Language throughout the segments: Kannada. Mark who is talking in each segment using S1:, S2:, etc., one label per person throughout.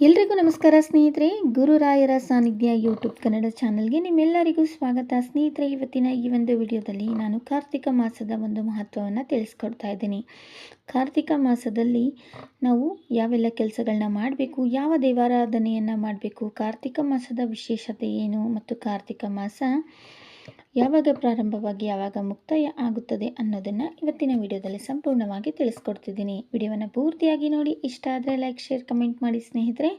S1: ಎಲ್ರಿಗೂ ನಮಸ್ಕಾರ ಸ್ನೇಹಿತರೆ. ಗುರುರಾಯರ ಸಾನ್ನಿಧ್ಯ ಯೂಟ್ಯೂಬ್ ಕನ್ನಡ ಚಾನಲ್ಗೆ ನಿಮ್ಮೆಲ್ಲರಿಗೂ ಸ್ವಾಗತ. ಸ್ನೇಹಿತರೆ, ಇವತ್ತಿನ ಈ ಒಂದು ವಿಡಿಯೋದಲ್ಲಿ ನಾನು ಕಾರ್ತಿಕ ಮಾಸದ ಒಂದು ಮಹತ್ವವನ್ನು ತಿಳಿಸ್ಕೊಡ್ತಾ ಇದ್ದೀನಿ. ಕಾರ್ತಿಕ ಮಾಸದಲ್ಲಿ ನಾವು ಯಾವೆಲ್ಲ ಕೆಲಸಗಳನ್ನ ಮಾಡಬೇಕು, ಯಾವ ದೇವಾರಾಧನೆಯನ್ನು ಮಾಡಬೇಕು, ಕಾರ್ತಿಕ ಮಾಸದ ವಿಶೇಷತೆ ಏನು ಮತ್ತು ಕಾರ್ತಿಕ ಮಾಸ ಯಾವಾಗ ಪ್ರಾರಂಭವಾಗಿ ಯಾವಾಗ ಮುಕ್ತಾಯ ಆಗುತ್ತದೆ ಅನ್ನೋದನ್ನು ಇವತ್ತಿನ ವಿಡಿಯೋದಲ್ಲಿ ಸಂಪೂರ್ಣವಾಗಿ ತಿಳಿಸ್ಕೊಡ್ತಿದ್ದೀನಿ. ವಿಡಿಯೋವನ್ನು ಪೂರ್ತಿಯಾಗಿ ನೋಡಿ. ಇಷ್ಟ ಆದರೆ ಲೈಕ್, ಶೇರ್, ಕಮೆಂಟ್ ಮಾಡಿ ಸ್ನೇಹಿತರೆ.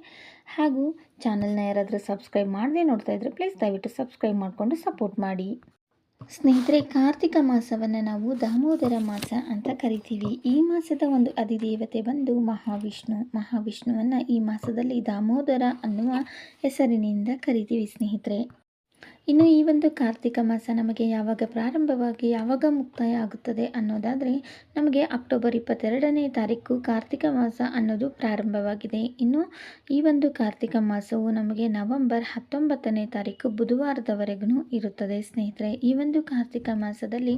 S1: ಹಾಗೂ ಚಾನಲ್ನ ಯಾರಾದರೂ ಸಬ್ಸ್ಕ್ರೈಬ್ ಮಾಡದೆ ನೋಡ್ತಾ ಇದ್ದರೆ ಪ್ಲೀಸ್ ದಯವಿಟ್ಟು ಸಬ್ಸ್ಕ್ರೈಬ್ ಮಾಡಿಕೊಂಡು ಸಪೋರ್ಟ್ ಮಾಡಿ. ಸ್ನೇಹಿತರೆ, ಕಾರ್ತಿಕ ಮಾಸವನ್ನು ನಾವು ದಾಮೋದರ ಮಾಸ ಅಂತ ಕರಿತೀವಿ. ಈ ಮಾಸದ ಒಂದು ಅಧಿದೇವತೆ ಬಂದು ಮಹಾವಿಷ್ಣುವನ್ನು ಈ ಮಾಸದಲ್ಲಿ ದಾಮೋದರ ಅನ್ನುವ ಹೆಸರಿನಿಂದ ಕರಿತೀವಿ ಸ್ನೇಹಿತರೆ. ಇನ್ನು ಈ ಒಂದು ಕಾರ್ತಿಕ ಮಾಸ ನಮಗೆ ಯಾವಾಗ ಪ್ರಾರಂಭವಾಗಿ ಯಾವಾಗ ಮುಕ್ತಾಯ ಆಗುತ್ತದೆ ಅನ್ನೋದಾದರೆ, ನಮಗೆ ಅಕ್ಟೋಬರ್ 22ನೇ ತಾರೀಕು ಕಾರ್ತಿಕ ಮಾಸ ಅನ್ನೋದು ಪ್ರಾರಂಭವಾಗಿದೆ. ಇನ್ನು ಈ ಒಂದು ಕಾರ್ತಿಕ ಮಾಸವು ನಮಗೆ ನವೆಂಬರ್ 19ನೇ ತಾರೀಕು ಬುಧವಾರದವರೆಗೂ ಇರುತ್ತದೆ ಸ್ನೇಹಿತರೆ. ಈ ಒಂದು ಕಾರ್ತಿಕ ಮಾಸದಲ್ಲಿ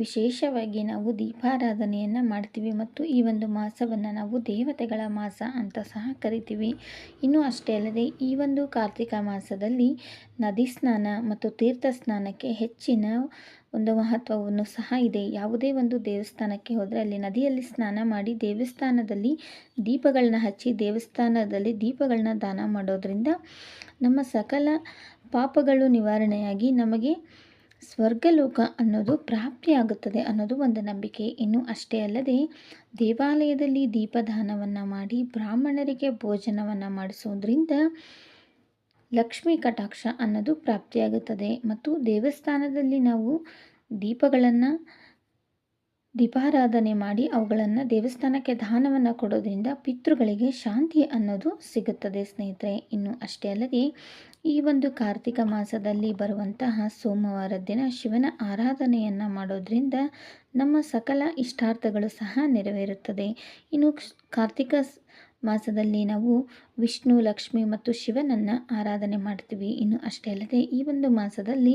S1: ವಿಶೇಷವಾಗಿ ನಾವು ದೀಪಾರಾಧನೆಯನ್ನು ಮಾಡ್ತೀವಿ ಮತ್ತು ಈ ಒಂದು ಮಾಸವನ್ನು ನಾವು ದೇವತೆಗಳ ಮಾಸ ಅಂತ ಸಹ ಕರಿತೀವಿ. ಇನ್ನು ಅಷ್ಟೇ ಅಲ್ಲದೆ ಈ ಒಂದು ಕಾರ್ತಿಕ ಮಾಸದಲ್ಲಿ ನದಿ ಸ್ನಾನ ಮತ್ತು ತೀರ್ಥ ಸ್ನಾನಕ್ಕೆ ಹೆಚ್ಚಿನ ಒಂದು ಮಹತ್ವವನ್ನು ಸಹ ಇದೆ. ಯಾವುದೇ ಒಂದು ದೇವಸ್ಥಾನಕ್ಕೆ ಹೋದರೆ ಅಲ್ಲಿ ನದಿಯಲ್ಲಿ ಸ್ನಾನ ಮಾಡಿ ದೇವಸ್ಥಾನದಲ್ಲಿ ದೀಪಗಳನ್ನ ಹಚ್ಚಿ ದೇವಸ್ಥಾನದಲ್ಲಿ ದೀಪಗಳನ್ನ ದಾನ ಮಾಡೋದ್ರಿಂದ ನಮ್ಮ ಸಕಲ ಪಾಪಗಳು ನಿವಾರಣೆಯಾಗಿ ನಮಗೆ ಸ್ವರ್ಗಲೋಕ ಅನ್ನೋದು ಪ್ರಾಪ್ತಿಯಾಗುತ್ತದೆ ಅನ್ನೋದು ಒಂದು ನಂಬಿಕೆ. ಇನ್ನು ಅಷ್ಟೇ ಅಲ್ಲದೆ ದೇವಾಲಯದಲ್ಲಿ ದೀಪದಾನವನ್ನು ಮಾಡಿ ಬ್ರಾಹ್ಮಣರಿಗೆ ಭೋಜನವನ್ನು ಮಾಡಿಸೋದ್ರಿಂದ ಲಕ್ಷ್ಮೀ ಕಟಾಕ್ಷ ಅನ್ನೋದು ಪ್ರಾಪ್ತಿಯಾಗುತ್ತದೆ. ಮತ್ತು ದೇವಸ್ಥಾನದಲ್ಲಿ ನಾವು ದೀಪಾರಾಧನೆ ಮಾಡಿ ಅವುಗಳನ್ನು ದೇವಸ್ಥಾನಕ್ಕೆ ದಾನವನ್ನು ಕೊಡೋದ್ರಿಂದ ಪಿತೃಗಳಿಗೆ ಶಾಂತಿ ಅನ್ನೋದು ಸಿಗುತ್ತದೆ ಸ್ನೇಹಿತರೆ. ಇನ್ನು ಅಷ್ಟೇ ಅಲ್ಲದೆ ಈ ಒಂದು ಕಾರ್ತಿಕ ಮಾಸದಲ್ಲಿ ಬರುವಂತಹ ಸೋಮವಾರದ ದಿನ ಶಿವನ ಆರಾಧನೆಯನ್ನು ಮಾಡೋದ್ರಿಂದ ನಮ್ಮ ಸಕಲ ಇಷ್ಟಾರ್ಥಗಳು ಸಹ ನೆರವೇರುತ್ತದೆ. ಇನ್ನು ಕಾರ್ತಿಕ ಮಾಸದಲ್ಲಿ ನಾವು ವಿಷ್ಣು, ಲಕ್ಷ್ಮಿ ಮತ್ತು ಶಿವನನ್ನು ಆರಾಧನೆ ಮಾಡ್ತೀವಿ. ಇನ್ನು ಅಷ್ಟೇ ಅಲ್ಲದೆ ಈ ಒಂದು ಮಾಸದಲ್ಲಿ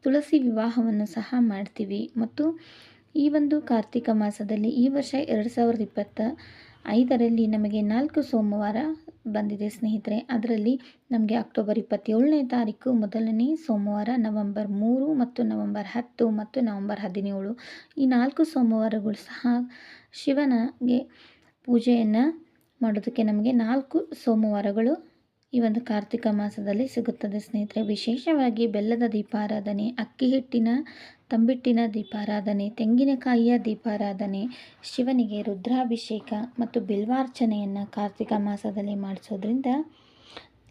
S1: ತುಳಸಿ ವಿವಾಹವನ್ನು ಸಹ ಮಾಡ್ತೀವಿ. ಮತ್ತು ಈ ಒಂದು ಕಾರ್ತಿಕ ಮಾಸದಲ್ಲಿ ಈ ವರ್ಷ 2025ರಲ್ಲಿ ನಮಗೆ 4 ಸೋಮವಾರ ಬಂದಿದೆ ಸ್ನೇಹಿತರೆ. ಅದರಲ್ಲಿ ನಮಗೆ ಅಕ್ಟೋಬರ್ 27ನೇ ತಾರೀಕು ಮೊದಲನೇ ಸೋಮವಾರ, ನವೆಂಬರ್ 3 ಮತ್ತು ನವೆಂಬರ್ 10 ಮತ್ತು ನವೆಂಬರ್ 17 ಈ 4 ಸೋಮವಾರಗಳು ಸಹ ಶಿವನಿಗೆ ಪೂಜೆಯನ್ನು ಮಾಡೋದಕ್ಕೆ ನಮಗೆ 4 ಸೋಮವಾರಗಳು ಈ ಒಂದು ಕಾರ್ತಿಕ ಮಾಸದಲ್ಲಿ ಸಿಗುತ್ತದೆ ಸ್ನೇಹಿತರೆ. ವಿಶೇಷವಾಗಿ ಬೆಲ್ಲದ ದೀಪಾರಾಧನೆ, ಅಕ್ಕಿ ಹಿಟ್ಟಿನ ತಂಬಿಟ್ಟಿನ ದೀಪಾರಾಧನೆ, ತೆಂಗಿನಕಾಯಿಯ ದೀಪಾರಾಧನೆ, ಶಿವನಿಗೆ ರುದ್ರಾಭಿಷೇಕ ಮತ್ತು ಬಿಲ್ವಾರ್ಚನೆಯನ್ನು ಕಾರ್ತಿಕ ಮಾಸದಲ್ಲಿ ಮಾಡಿಸೋದ್ರಿಂದ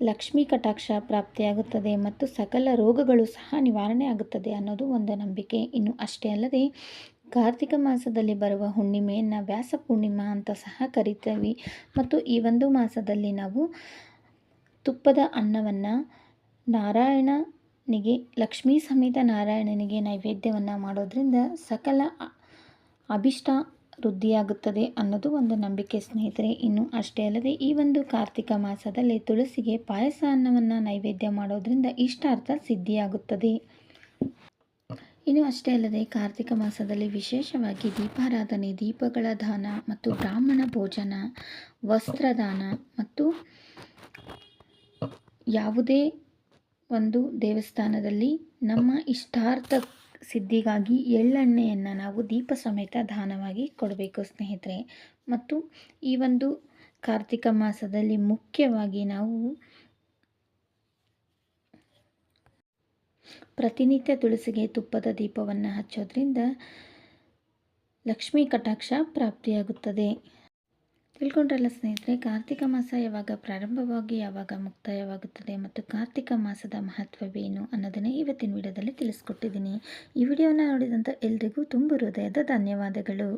S1: ಲಕ್ಷ್ಮೀ ಕಟಾಕ್ಷ ಪ್ರಾಪ್ತಿಯಾಗುತ್ತದೆ ಮತ್ತು ಸಕಲ ರೋಗಗಳು ಸಹ ನಿವಾರಣೆ ಆಗುತ್ತದೆ ಅನ್ನೋದು ಒಂದು ನಂಬಿಕೆ. ಇನ್ನು ಅಷ್ಟೇ ಅಲ್ಲದೆ ಕಾರ್ತಿಕ ಮಾಸದಲ್ಲಿ ಬರುವ ಹುಣ್ಣಿಮೆಯನ್ನು ವ್ಯಾಸ ಪೂರ್ಣಿಮಾ ಅಂತ ಸಹ ಕರಿತೀವಿ. ಮತ್ತು ಈ ಒಂದು ಮಾಸದಲ್ಲಿ ನಾವು ತುಪ್ಪದ ಅನ್ನವನ್ನು ನಾರಾಯಣನಿಗೆ, ಲಕ್ಷ್ಮೀ ಸಮೇತ ನಾರಾಯಣನಿಗೆ ನೈವೇದ್ಯವನ್ನು ಮಾಡೋದ್ರಿಂದ ಸಕಲ ಅಭಿಷ್ಟ ವೃದ್ಧಿಯಾಗುತ್ತದೆ ಅನ್ನೋದು ಒಂದು ನಂಬಿಕೆ ಸ್ನೇಹಿತರೆ. ಇನ್ನು ಅಷ್ಟೇ ಅಲ್ಲದೆ ಈ ಒಂದು ಕಾರ್ತಿಕ ಮಾಸದಲ್ಲಿ ತುಳಸಿಗೆ ಪಾಯಸ ಅನ್ನವನ್ನು ನೈವೇದ್ಯ ಮಾಡೋದ್ರಿಂದ ಇಷ್ಟಾರ್ಥ ಸಿದ್ಧಿಯಾಗುತ್ತದೆ. ಇನ್ನು ಅಷ್ಟೇ ಅಲ್ಲದೆ ಕಾರ್ತಿಕ ಮಾಸದಲ್ಲಿ ವಿಶೇಷವಾಗಿ ದೀಪಾರಾಧನೆ, ದೀಪಗಳ ದಾನ ಮತ್ತು ಬ್ರಾಹ್ಮಣ ಭೋಜನ, ವಸ್ತ್ರದಾನ ಮತ್ತು ಯಾವುದೇ ಒಂದು ದೇವಸ್ಥಾನದಲ್ಲಿ ನಮ್ಮ ಇಷ್ಟಾರ್ಥ ಸಿದ್ಧಿಗಾಗಿ ಎಳ್ಳೆಣ್ಣೆಯನ್ನು ನಾವು ದೀಪ ಸಮೇತ ದಾನವಾಗಿ ಕೊಡಬೇಕು ಸ್ನೇಹಿತರೆ. ಮತ್ತು ಈ ಒಂದು ಕಾರ್ತಿಕ ಮಾಸದಲ್ಲಿ ಮುಖ್ಯವಾಗಿ ನಾವು ಪ್ರತಿನಿತ್ಯ ತುಳಸಿಗೆ ತುಪ್ಪದ ದೀಪವನ್ನು ಹಚ್ಚೋದ್ರಿಂದ ಲಕ್ಷ್ಮೀ ಕಟಾಕ್ಷ ಪ್ರಾಪ್ತಿಯಾಗುತ್ತದೆ. ತಿಳ್ಕೊಂಡ್ರಲ್ಲ ಸ್ನೇಹಿತರೆ, ಕಾರ್ತಿಕ ಮಾಸ ಯಾವಾಗ ಪ್ರಾರಂಭವಾಗಿ ಯಾವಾಗ ಮುಕ್ತಾಯವಾಗುತ್ತದೆ ಮತ್ತು ಕಾರ್ತಿಕ ಮಾಸದ ಮಹತ್ವವೇನು ಅನ್ನೋದನ್ನೇ ಇವತ್ತಿನ ವಿಡಿಯೋದಲ್ಲಿ ತಿಳಿಸ್ಕೊಟ್ಟಿದ್ದೀನಿ. ಈ ವಿಡಿಯೋನ ನೋಡಿದಂಥ ಎಲ್ರಿಗೂ ತುಂಬ ಹೃದಯದ ಧನ್ಯವಾದಗಳು.